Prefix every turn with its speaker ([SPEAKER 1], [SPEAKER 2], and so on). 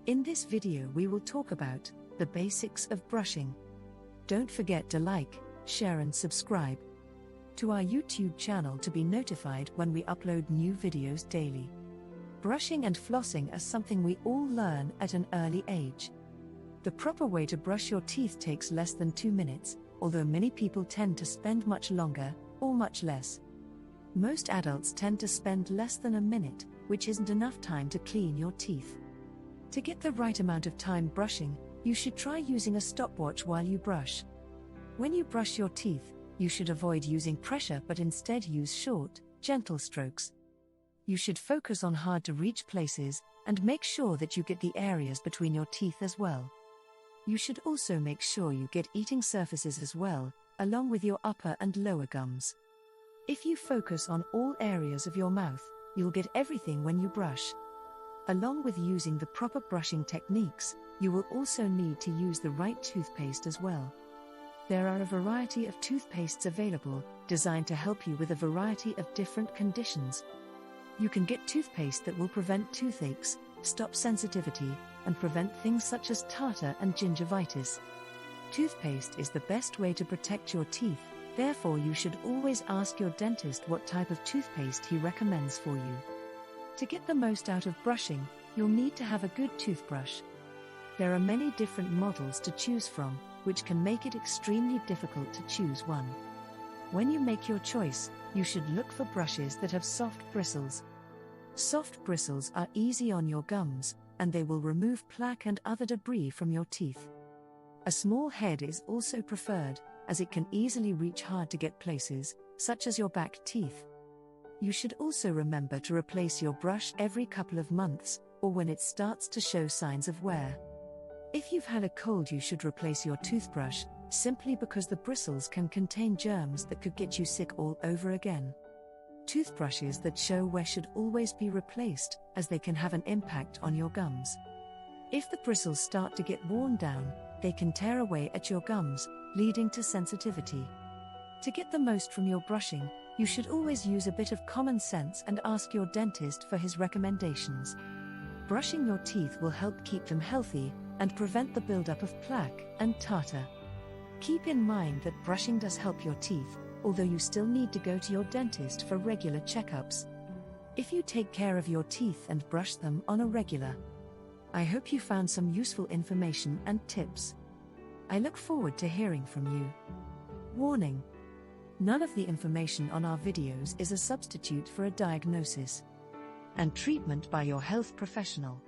[SPEAKER 1] In this video we will talk about the basics of brushing. Don't forget to like, share and subscribe to our YouTube channel to be notified when we upload new videos daily. Brushing and flossing are something we all learn at an early age. The proper way to brush your teeth takes less than 2 minutes, although many people tend to spend much longer, or much less. Most adults tend to spend less than a minute, which isn't enough time to clean your teeth. To get the right amount of time brushing, you should try using a stopwatch while you brush. When you brush your teeth, you should avoid using pressure but instead use short, gentle strokes. You should focus on hard-to-reach places and make sure that you get the areas between your teeth as well. You should also make sure you get eating surfaces as well, along with your upper and lower gums. If you focus on all areas of your mouth, you'll get everything when you brush. Along with using the proper brushing techniques, you will also need to use the right toothpaste as well. There are a variety of toothpastes available, designed to help you with a variety of different conditions. You can get toothpaste that will prevent toothaches, stop sensitivity, and prevent things such as tartar and gingivitis. Toothpaste is the best way to protect your teeth, therefore you should always ask your dentist what type of toothpaste he recommends for you. To get the most out of brushing, you'll need to have a good toothbrush. There are many different models to choose from, which can make it extremely difficult to choose one. When you make your choice, you should look for brushes that have soft bristles. Soft bristles are easy on your gums, and they will remove plaque and other debris from your teeth. A small head is also preferred, as it can easily reach hard-to-get places, such as your back teeth. You should also remember to replace your brush every couple of months, or when it starts to show signs of wear. If you've had a cold, you should replace your toothbrush, simply because the bristles can contain germs that could get you sick all over again. Toothbrushes that show wear should always be replaced, as they can have an impact on your gums. If the bristles start to get worn down, they can tear away at your gums, leading to sensitivity. To get the most from your brushing, you should always use a bit of common sense and ask your dentist for his recommendations. Brushing your teeth will help keep them healthy and prevent the buildup of plaque and tartar. Keep in mind that brushing does help your teeth, although you still need to go to your dentist for regular checkups. If you take care of your teeth and brush them on a regular. I hope you found some useful information and tips. I look forward to hearing from you. Warning: none of the information on our videos is a substitute for a diagnosis and treatment by your health professional.